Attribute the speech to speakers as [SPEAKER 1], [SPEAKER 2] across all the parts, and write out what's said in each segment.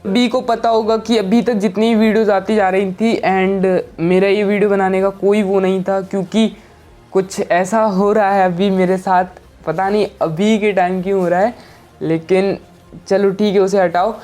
[SPEAKER 1] सभी को पता होगा कि अभी तक जितनी वीडियोस आती जा रही थी एंड मेरा ये वीडियो बनाने का कोई वो नहीं था, क्योंकि कुछ ऐसा हो रहा है अभी मेरे साथ, पता नहीं अभी के टाइम क्यों हो रहा है, लेकिन चलो ठीक है, उसे हटाओ।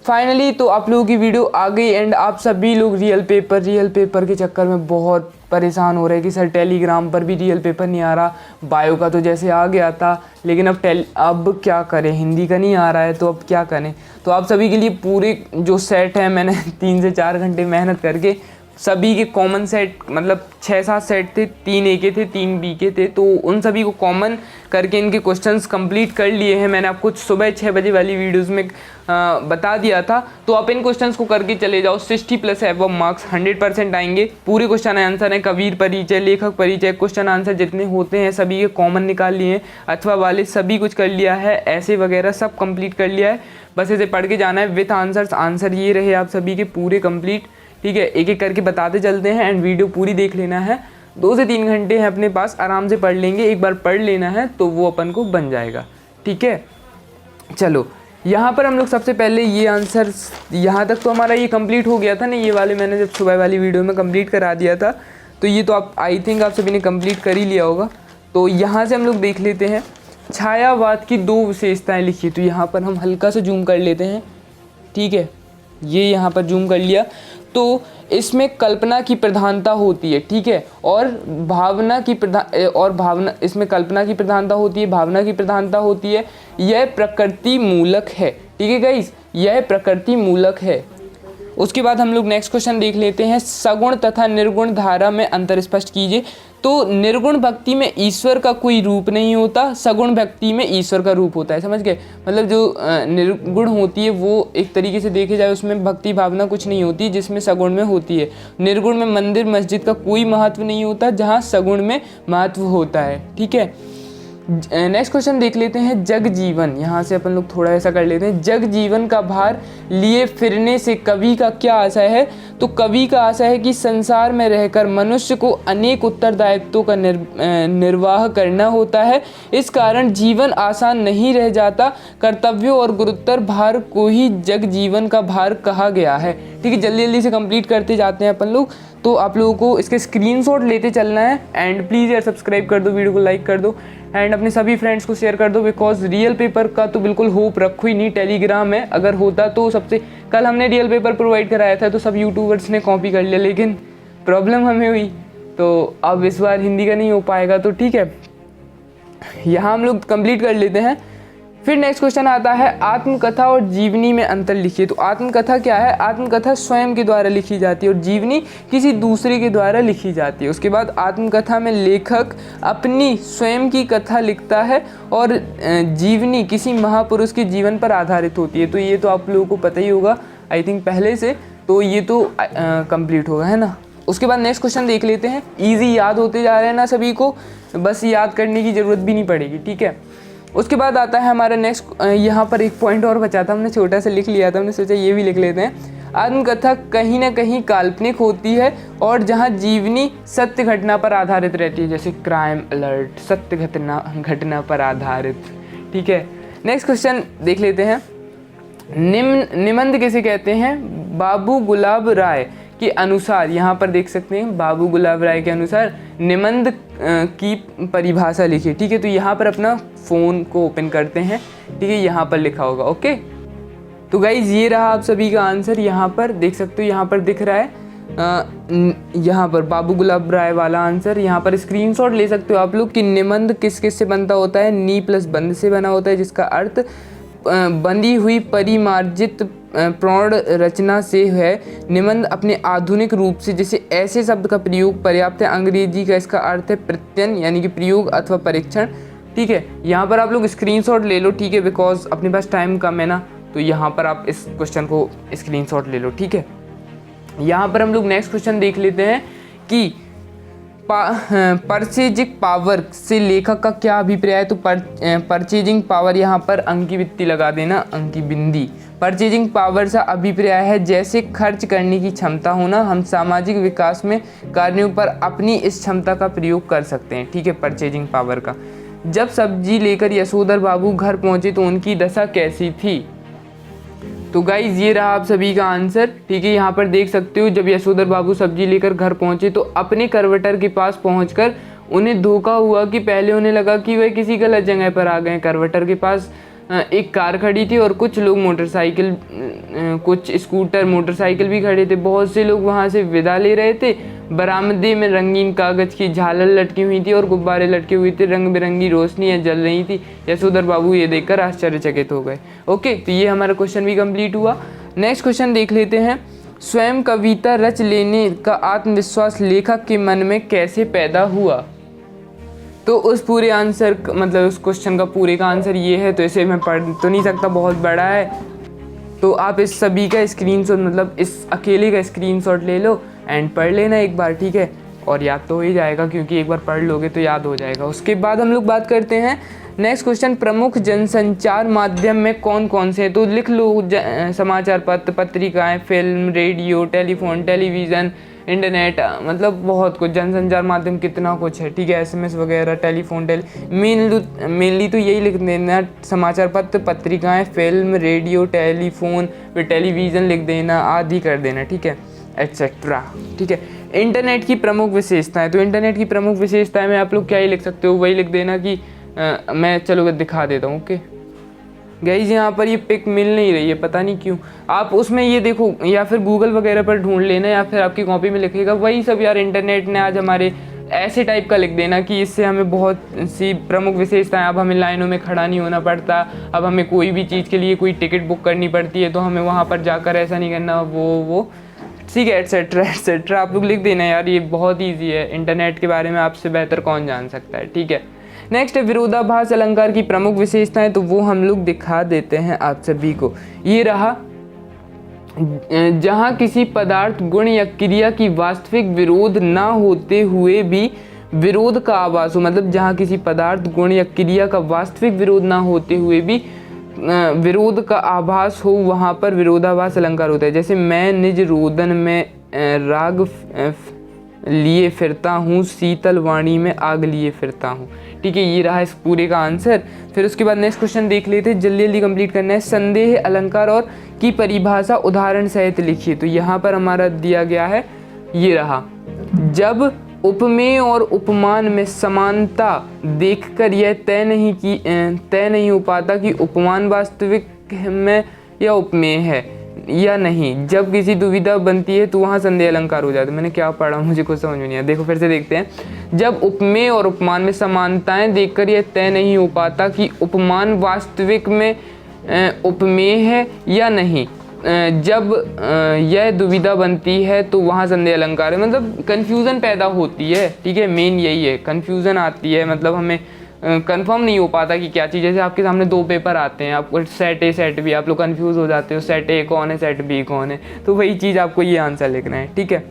[SPEAKER 1] फाइनली तो आप लोगों की वीडियो आ गई एंड आप सभी लोग रियल पेपर के चक्कर में बहुत परेशान हो रहे हैं कि सर टेलीग्राम पर भी रियल पेपर नहीं आ रहा, बायो का तो जैसे आ गया था लेकिन अब क्या करें, हिंदी का नहीं आ रहा है तो अब क्या करें। तो आप सभी के लिए पूरे जो सेट है मैंने 3 से 4 घंटे मेहनत करके सभी के कॉमन सेट, मतलब 6-7 सेट थे, 3 ए के थे, 3 बी के थे, तो उन सभी को कॉमन करके इनके क्वेश्चंस कंप्लीट कर लिए हैं। मैंने आपको सुबह 6 बजे वाली वीडियोस में बता दिया था। तो आप इन क्वेश्चंस को करके चले जाओ, 60+ एबव मार्क्स 100% आएंगे। पूरे क्वेश्चन आंसर हैं, कबीर परिचय, लेखक परिचय, क्वेश्चन आंसर जितने होते हैं सभी के कॉमन निकाल लिए हैं, अथवा वाले सभी कुछ कर लिया है, ऐसे वगैरह सब कंप्लीट कर लिया है। बस इसे पढ़ के जाना है विथ आंसर्स। आंसर ये रहे आप सभी के पूरे कंप्लीट, ठीक है। एक एक करके बताते चलते हैं एंड वीडियो पूरी देख लेना है। 2 से 3 घंटे हैं अपने पास, आराम से पढ़ लेंगे, एक बार पढ़ लेना है तो वो अपन को बन जाएगा, ठीक है। चलो यहाँ पर हम लोग सबसे पहले ये आंसर, यहाँ तक तो हमारा ये कंप्लीट हो गया था ना, ये वाले मैंने जब सुबह वाली वीडियो में कंप्लीट करा दिया था, तो ये तो आप आई थिंक आप सभी ने कंप्लीट कर ही लिया होगा। तो यहाँ से हम लोग देख लेते हैं, छायावाद की 2 विशेषताएँ लिखी। तो यहाँ पर हम हल्का से जूम कर लेते हैं, ठीक है, ये यहाँ पर जूम कर लिया। तो इसमें कल्पना की प्रधानता होती है, ठीक है, और भावना की इसमें कल्पना की प्रधानता होती है, भावना की प्रधानता होती है। यह प्रकृति मूलक है, ठीक है गाइस, यह प्रकृति मूलक है। उसके बाद हम लोग नेक्स्ट क्वेश्चन देख लेते हैं, सगुण तथा निर्गुण धारा में अंतर स्पष्ट कीजिए। तो निर्गुण भक्ति में ईश्वर का कोई रूप नहीं होता, सगुण भक्ति में ईश्वर का रूप होता है, समझ गए। मतलब जो निर्गुण होती है वो एक तरीके से देखे जाए उसमें भक्ति भावना कुछ नहीं होती, जिसमें सगुण में होती है। निर्गुण में मंदिर मस्जिद का कोई महत्व नहीं होता, जहाँ सगुण में महत्व होता है, ठीक है। नेक्स्ट क्वेश्चन देख लेते हैं, जग जीवन, यहाँ से अपन लोग थोड़ा ऐसा कर लेते हैं, जग जीवन का भार लिए फिरने से कवि का क्या आशय है। तो कवि का आशय है कि संसार में रहकर मनुष्य को अनेक उत्तरदायित्वों का निर्वाह करना होता है, इस कारण जीवन आसान नहीं रह जाता, कर्तव्यों और गुरुतर भार को ही जग जीवन का भार कहा गया है, ठीक है। जल्दी जल्दी से कंप्लीट करते जाते हैं अपन लोग। तो आप लोगों को इसके स्क्रीनशॉट लेते चलना है एंड प्लीज़ यार सब्सक्राइब कर दो, वीडियो को लाइक कर दो एंड अपने सभी फ्रेंड्स को शेयर कर दो, बिकॉज रियल पेपर का तो बिल्कुल होप रखो ही नहीं। टेलीग्राम में अगर होता तो सबसे, कल हमने रियल पेपर प्रोवाइड कराया था तो सब यूट्यूबर्स ने कॉपी कर लिया, लेकिन प्रॉब्लम हमें हुई, तो अब इस बार हिंदी का नहीं हो पाएगा, तो ठीक है, यहाँ हम लोग कंप्लीट कर लेते हैं। फिर नेक्स्ट क्वेश्चन आता है, आत्मकथा और जीवनी में अंतर लिखिए। तो आत्मकथा क्या है, आत्मकथा स्वयं के द्वारा लिखी जाती है और जीवनी किसी दूसरे के द्वारा लिखी जाती है। उसके बाद आत्मकथा में लेखक अपनी स्वयं की कथा लिखता है और जीवनी किसी महापुरुष के जीवन पर आधारित होती है। तो ये तो आप लोगों को पता ही होगा आई थिंक पहले से, तो ये तो कंप्लीट होगा, है ना। उसके बाद नेक्स्ट क्वेश्चन देख लेते हैं, ईजी याद होते जा रहे हैं ना सभी को, बस याद करने की ज़रूरत भी नहीं पड़ेगी, ठीक है। उसके बाद आता है हमारा नेक्स्ट, यहाँ पर एक पॉइंट और बचा था, हमने छोटा सा लिख लिया था, हमने सोचा ये भी लिख लेते हैं। आत्मकथा कहीं ना कहीं काल्पनिक होती है और जहाँ जीवनी सत्य घटना पर आधारित रहती है, जैसे क्राइम अलर्ट, सत्य घटना पर आधारित, ठीक है। नेक्स्ट क्वेश्चन देख लेते हैं, निबंध किसे कहते हैं। बाबू गुलाब राय के अनुसार, यहाँ पर देख सकते हैं बाबू गुलाब राय के अनुसार निबंध की परिभाषा लिखिए, ठीक है। तो यहाँ पर अपना फ़ोन को ओपन करते हैं, ठीक है, यहाँ पर लिखा होगा, ओके। तो गाइज ये रहा आप सभी का आंसर, यहाँ पर देख सकते हो, यहाँ पर दिख रहा है, यहाँ पर बाबू गुलाब राय वाला आंसर। यहाँ पर स्क्रीनशॉट ले सकते हो आप लोग कि निबंध किस किस से बनता होता है, नी प्लस बंध से बना होता है, जिसका अर्थ बंधी हुई परिमार्जित प्रौढ़ रचना से है। निबंध अपने आधुनिक रूप से जैसे ऐसे शब्द का प्रयोग पर्याप्त है। अंग्रेजी का इसका अर्थ है प्रत्ययन, यानी कि प्रयोग अथवा परीक्षण, ठीक है। यहाँ पर आप लोग स्क्रीनशॉट ले लो, ठीक है, बिकॉज अपने पास टाइम कम है ना, तो यहाँ पर आप इस क्वेश्चन को स्क्रीनशॉट ले लो, ठीक है। यहाँ पर हम लोग नेक्स्ट क्वेश्चन देख लेते हैं कि परचेजिंग पावर से लेखक का क्या अभिप्राय है। तो परचेजिंग पावर, यहाँ पर अंकी वित्ती लगा देना, अंकी बिंदी। परचेजिंग पावर से अभिप्राय है जैसे खर्च करने की क्षमता होना, हम सामाजिक विकास में कार्यों पर अपनी इस क्षमता का प्रयोग कर सकते हैं, ठीक है, परचेजिंग पावर का। जब सब्जी लेकर यशोधर बाबू घर पहुंचे तो उनकी दशा कैसी थी। तो गाइज ये रहा आप सभी का आंसर, ठीक है। यहाँ पर देख सकते हो जब यशोधर बाबू सब्जी लेकर घर पहुंचे तो अपने करवटर के पास पहुंचकर उन्हें धोखा हुआ कि पहले उन्हें लगा कि वह किसी गलत जगह पर आ गए। करवटर के पास एक कार खड़ी थी और कुछ लोग मोटरसाइकिल, कुछ स्कूटर मोटरसाइकिल भी खड़े थे। बहुत से लोग वहाँ से विदा ले रहे थे। बरामदे में रंगीन कागज़ की झालर लटकी हुई थी और गुब्बारे लटके हुए थे। रंग बिरंगी रोशनियाँ जल रही थी। यशोधर बाबू ये देखकर आश्चर्यचकित हो गए। ओके, तो ये हमारा क्वेश्चन भी कंप्लीट हुआ। नेक्स्ट क्वेश्चन देख लेते हैं। स्वयं कविता रच लेने का आत्मविश्वास लेखक के मन में कैसे पैदा हुआ? तो उस पूरे आंसर मतलब उस क्वेश्चन का पूरे का आंसर ये है, तो इसे मैं पढ़ तो नहीं सकता, बहुत बड़ा है। तो आप इस सभी का स्क्रीनशॉट मतलब इस अकेले का स्क्रीनशॉट ले लो एंड पढ़ लेना एक बार, ठीक है। और याद तो हो ही जाएगा क्योंकि एक बार पढ़ लोगे तो याद हो जाएगा। उसके बाद हम लोग बात करते हैं नेक्स्ट क्वेश्चन, प्रमुख जनसंचार माध्यम में कौन कौन से हैं? तो लिख लो समाचार पत्र, पत्रिकाएँ, film, radio, telephone, television, internet, मतलब बहुत कुछ। जनसंचार माध्यम कितना कुछ है, ठीक है। SMS वगैरह, टेलीफोन, मेनली तो यही लिख देना, समाचार पत्र, पत्रिकाएं, फिल्म, रेडियो, टेलीफोन, फिर टेलीविज़न लिख देना, आदि कर देना, ठीक है, एटसेट्रा, ठीक है। इंटरनेट की प्रमुख विशेषताएं, तो इंटरनेट की प्रमुख विशेषताएं में आप लोग क्या ही लिख सकते हो, वही लिख देना कि मैं चलो दिखा देता हूँ। ओके गाइस, यहाँ पर ये पिक मिल नहीं रही है, पता नहीं क्यों। आप उसमें ये देखो या फिर गूगल वगैरह पर ढूंढ लेना या फिर आपकी कॉपी में लिखेगा वही सब। यार इंटरनेट ने आज हमारे ऐसे टाइप का लिख देना कि इससे हमें बहुत सी प्रमुख विशेषताएं, अब हमें लाइनों में खड़ा नहीं होना पड़ता। अब हमें कोई भी चीज़ के लिए कोई टिकट बुक करनी पड़ती है तो हमें वहाँ पर जाकर ऐसा नहीं करना, वो ठीक है, एटसेट्रा एटसेट्रा आप लोग लिख देना। यार ये बहुत ईजी है, इंटरनेट के बारे में आपसे बेहतर कौन जान सकता है, ठीक है। नेक्स्ट है विरोधाभास अलंकार की प्रमुख विशेषताएं, तो वो हम लोग दिखा देते हैं आप सभी को। ये रहा, जहाँ किसी पदार्थ, गुण या क्रिया की वास्तविक विरोध ना होते हुए भी विरोध का आभास हो, मतलब जहाँ किसी पदार्थ, गुण या क्रिया का वास्तविक विरोध ना होते हुए भी विरोध का आभास हो, वहाँ पर विरोधाभास अलंकार होता है। जैसे मैं निज रोदन में राग लिए फिरता हूँ, शीतल वाणी में आग लिए फिरता हूँ, ठीक है। ये रहा इस पूरे का आंसर। फिर उसके बाद नेक्स्ट क्वेश्चन देख लेते हैं, जल्दी जल्दी कंप्लीट करना है। संदेह अलंकार और की परिभाषा उदाहरण सहित लिखिए। तो यहाँ पर हमारा दिया गया है, ये रहा, जब उपमेय और उपमान में समानता देखकर यह तय नहीं हो पाता कि उपमान वास्तविक में या उपमेय है या नहीं। जब किसी दुविधा बनती है तो वहाँ संदेह अलंकार हो जाता है। मैंने क्या पढ़ा मुझे कुछ समझ में नहीं आया, देखो फिर से देखते हैं। जब उपमेय और उपमान में समानताएं देखकर यह तय नहीं हो पाता कि उपमान वास्तविक में उपमेय है या नहीं, जब यह दुविधा बनती है तो वहाँ संदेह अलंकार है, मतलब कन्फ्यूज़न पैदा होती है, ठीक है। मेन यही है, कन्फ्यूज़न आती है, मतलब हमें कंफर्म नहीं हो पाता कि क्या चीज़। जैसे आपके सामने दो पेपर आते हैं, आपको सेट ए सेट बी, आप लोग कंफ्यूज हो जाते हो, सेट ए कौन है सेट बी कौन है, तो वही चीज़ आपको ये आंसर लिखना है, ठीक है।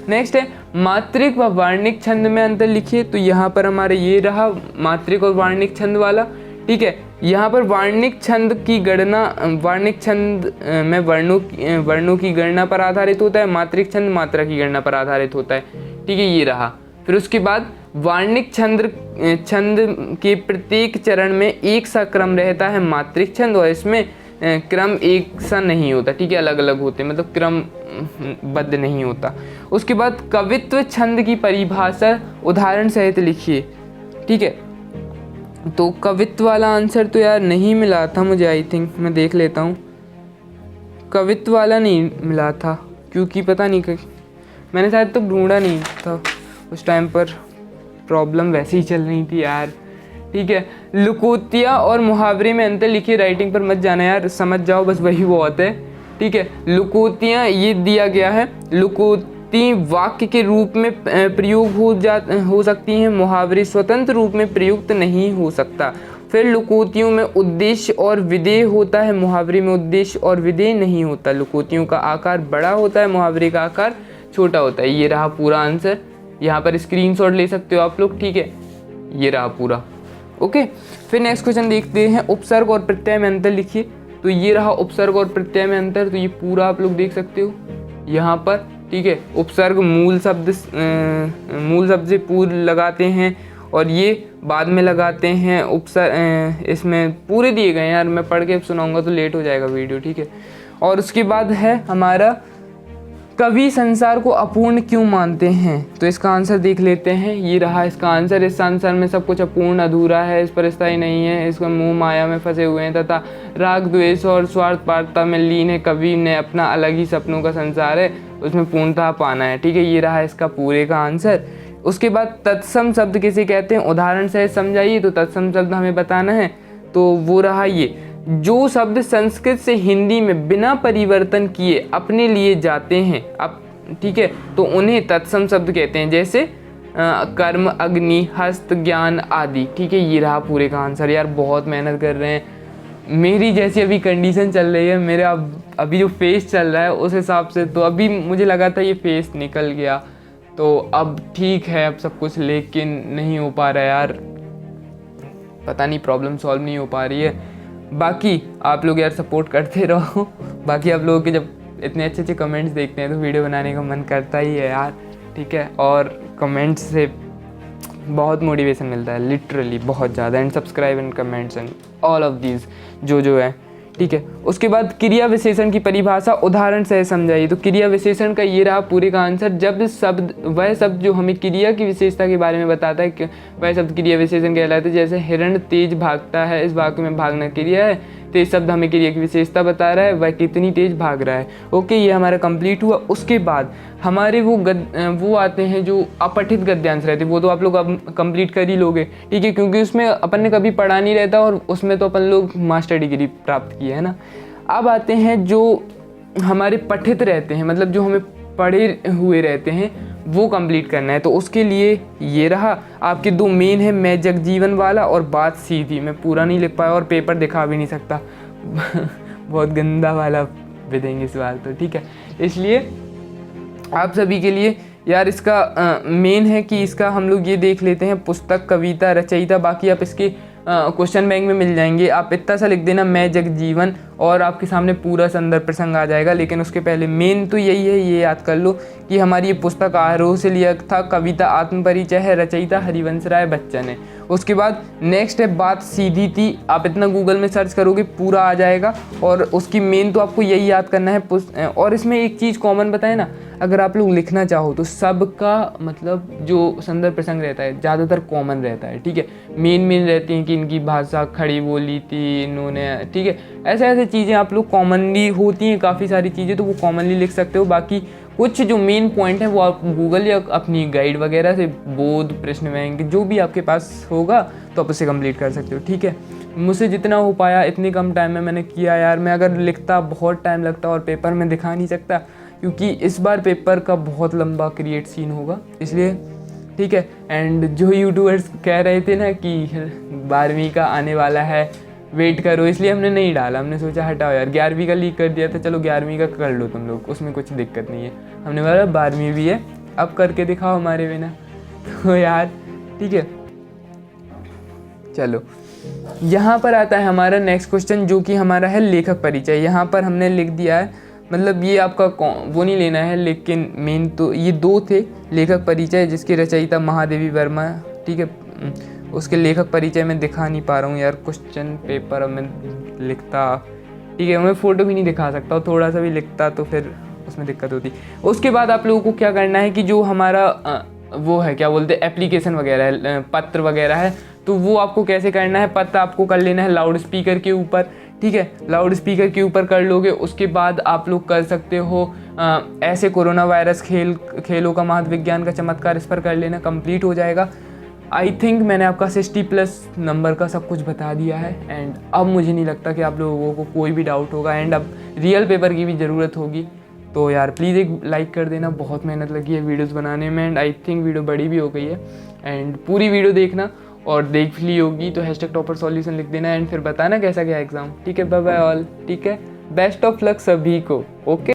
[SPEAKER 1] नेक्स्ट है मात्रिक व वार्णिक छंद में अंतर लिखिए। तो यहाँ पर हमारे ये रहा मात्रिक और वार्णिक छंद वाला, ठीक है। यहाँ पर वार्णिक छंद की गणना, वार्णिक छंद में वर्णों की गणना पर आधारित होता है, मात्रिक छंद मात्रा की गणना पर आधारित होता है, ठीक है, ये रहा। फिर उसके बाद वार्णिक छंद के प्रत्येक चरण में एक सा क्रम रहता है मात्रिक छंद, और इसमें क्रम एक सा नहीं होता, ठीक है, अलग अलग होते, मतलब क्रमबद्ध नहीं होता। उसके बाद कवित्व छंद की परिभाषा उदाहरण सहित लिखिए, ठीक है। तो कवित्व वाला आंसर तो यार नहीं मिला था मुझे, आई थिंक मैं देख लेता हूँ, कवित्व वाला नहीं मिला था क्योंकि पता नहीं मैंने शायद तो ढूंढा नहीं था उस टाइम पर, प्रॉब्लम वैसे ही चल रही थी यार, ठीक है। लुकोतिया और मुहावरे में अंतर लिखिए, राइटिंग पर मत जाना यार, समझ जाओ बस वही बहुत है, ठीक है। लुकोतियाँ ये दिया गया है, लुकोती वाक्य के रूप में प्रयोग हो सकती हैं, मुहावरे स्वतंत्र रूप में प्रयुक्त नहीं हो सकता। फिर लुकोतियों में उद्देश्य और विधेय होता है, मुहावरे में उद्देश्य और विधेय नहीं होता। लुकोतियों का आकार बड़ा होता है, मुहावरे का आकार छोटा होता है। ये रहा पूरा आंसर, यहाँ पर स्क्रीनशॉट ले सकते हो आप लोग, ठीक है, ये रहा पूरा, ओके। फिर नेक्स्ट क्वेश्चन देखते हैं, उपसर्ग और प्रत्यय में अंतर लिखिए। तो ये रहा उपसर्ग और प्रत्यय में अंतर, तो ये पूरा आप लोग देख सकते हो यहाँ पर, ठीक है। उपसर्ग मूल शब्द से पूर्व लगाते हैं और ये बाद में लगाते हैं। इसमें पूरे दिए गए हैं यार, मैं पढ़ के सुनाऊंगा तो लेट हो जाएगा वीडियो, ठीक है। और उसके बाद है हमारा कवि संसार को अपूर्ण क्यों मानते हैं। तो इसका आंसर देख लेते हैं, ये रहा इसका आंसर। इस संसार में सब कुछ अपूर्ण अधूरा है, इस पर स्थायी नहीं है, इसका मोह माया में फंसे हुए हैं तथा राग द्वेष और स्वार्थ पारता में लीन है। कवि ने अपना अलग ही सपनों का संसार है, उसमें पूर्णता पाना है। ठीक है, ये रहा इसका पूरे का आंसर। उसके बाद तत्सम शब्द किसे कहते हैं, उदाहरण से समझाइए। तो तत्सम शब्द हमें बताना है, तो वो रहा ये, जो शब्द संस्कृत से हिंदी में बिना परिवर्तन किए अपने लिए जाते हैं अब, ठीक है, तो उन्हें तत्सम शब्द कहते हैं। जैसे कर्म, अग्नि, हस्त, ज्ञान आदि। ठीक है, ये रहा पूरे का आंसर। यार बहुत मेहनत कर रहे हैं, मेरी जैसी अभी कंडीशन चल रही है, मेरा अभी जो फेस चल रहा है उस हिसाब से, तो अभी मुझे लगा था ये फेस निकल गया, तो अब ठीक है अब सब कुछ, लेकिन नहीं हो पा रहा है यार, पता नहीं प्रॉब्लम सॉल्व नहीं हो पा रही है। बाकी आप लोग यार सपोर्ट करते रहो। बाकी आप लोगों के जब इतने अच्छे अच्छे कमेंट्स देखते हैं तो वीडियो बनाने का मन करता ही है यार। ठीक है, और कमेंट्स से बहुत मोटिवेशन मिलता है, लिटरली बहुत ज़्यादा। And subscribe and comments and all of these जो है। ठीक है, उसके बाद क्रिया विशेषण की परिभाषा उदाहरण से समझाइए। तो क्रिया विशेषण का ये रहा पूरे का आंसर। जब शब्द, वह शब्द जो हमें क्रिया की विशेषता के बारे में बताता है, वह शब्द क्रिया विशेषण कहलाता है। जैसे हिरण तेज भागता है, इस वाक्य में भागना क्रिया है, तेज शब्द हमें क्रिया की विशेषता बता रहा है, वह कितनी तेज भाग रहा है। ओके, ये हमारा कंप्लीट हुआ। उसके बाद हमारे वो आते हैं जो अपठित गद्यांश रहते हैं, वो तो आप लोग अब कंप्लीट कर ही लोगे। ठीक है, क्योंकि उसमें अपन ने कभी पढ़ा नहीं रहता और उसमें तो अपन लोग मास्टर डिग्री प्राप्त की है ना। अब आते हैं जो हमारे पठित रहते हैं, मतलब जो हमें पढ़े हुए रहते हैं, वो कंप्लीट करना है। तो उसके लिए ये रहा आपके दो मेन है, मैं जगजीवन वाला और बात सीधी। मैं पूरा नहीं लिख पाया और पेपर दिखा भी नहीं सकता बहुत गंदा वाला भी देंगे सवाल तो। ठीक है, इसलिए आप सभी के लिए यार इसका मेन है कि इसका हम लोग ये देख लेते हैं, पुस्तक, कविता, रचयिता। बाकी आप इसके क्वेश्चन बैंक में मिल जाएंगे। आप इतना सा लिख देना, मैं जगजीवन, और आपके सामने पूरा संदर्भ प्रसंग आ जाएगा। लेकिन उसके पहले मेन तो यही है, ये याद कर लो कि हमारी ये पुस्तक आरोह से लिया था, कविता आत्मपरिचय है, रचयिता हरिवंश राय बच्चन है। उसके बाद नेक्स्ट है बात सीधी थी। आप इतना गूगल में सर्च करोगे पूरा आ जाएगा, और उसकी मेन तो आपको यही याद करना है। और इसमें एक चीज़ कॉमन बताए ना, अगर आप लोग लिखना चाहो तो सबका मतलब जो संदर्भ प्रसंग रहता है ज़्यादातर कॉमन रहता है। ठीक है, मेन रहती हैं कि इनकी भाषा खड़ी बोली थी इन्होंने। ठीक है, ऐसे चीज़ें आप लोग कॉमनली होती हैं, काफ़ी सारी चीज़ें तो वो कॉमनली लिख सकते हो। बाकी कुछ जो मेन पॉइंट है वो आप गूगल या अपनी गाइड वगैरह से, बोध, प्रश्न बैंक, जो भी आपके पास होगा तो आप उसे कंप्लीट कर सकते हो। ठीक है, मुझसे जितना हो पाया इतने कम टाइम में मैंने किया यार। मैं अगर लिखता बहुत टाइम लगता और पेपर में दिखा नहीं सकता, क्योंकि इस बार पेपर का बहुत लंबा क्रिएट सीन होगा, इसलिए। ठीक है, एंड जो यूट्यूबर्स कह रहे थे ना कि 12वीं का आने वाला है, वेट करो, इसलिए हमने नहीं डाला। हमने सोचा हटाओ यार, 11वीं का लीक कर दिया था, चलो 11वीं का कर लो तुम लोग, उसमें कुछ दिक्कत नहीं है। हमने बोला 12वीं भी है, अब करके दिखाओ हमारे बिना। तो यार ठीक है, चलो यहाँ पर आता है हमारा नेक्स्ट क्वेश्चन, जो कि हमारा है लेखक परिचय। यहाँ पर हमने लिख दिया है, मतलब ये आपका वो नहीं लेना है, लेकिन मेन तो ये दो थे, लेखक परिचय जिसके रचयिता महादेवी वर्मा। ठीक है, उसके लेखक परिचय में दिखा नहीं पा रहा हूँ यार, क्वेश्चन पेपर अब मैं लिखता। ठीक है, मैं फ़ोटो भी नहीं दिखा सकता, और थोड़ा सा भी लिखता तो फिर उसमें दिक्कत होती। उसके बाद आप लोगों को क्या करना है कि जो हमारा वो है, क्या बोलते हैं, एप्लीकेशन वगैरह है, पत्र वगैरह है, तो वो आपको कैसे करना है, पत्र आपको कर लेना है लाउड स्पीकर के ऊपर। ठीक है, लाउड स्पीकर के ऊपर कर लोगे। उसके बाद आप लोग कर सकते हो ऐसे कोरोना वायरस खेलों का महत्व विज्ञान का चमत्कार, इस पर कर लेना, कंप्लीट हो जाएगा। आई थिंक मैंने आपका 60+ नंबर का सब कुछ बता दिया है। एंड अब मुझे नहीं लगता कि आप लोगों को कोई भी डाउट होगा, एंड अब रियल पेपर की भी ज़रूरत होगी। तो यार प्लीज़ एक लाइक कर देना, बहुत मेहनत लगी है वीडियोस बनाने में, एंड आई थिंक वीडियो बड़ी भी हो गई है। एंड पूरी वीडियो देखना, और देख ली होगी तो #toppersolution लिख देना, एंड फिर बताना कैसा गया एग्ज़ाम। ठीक है, बाय बाय ऑल। ठीक है, बेस्ट ऑफ लक सभी को। ओके।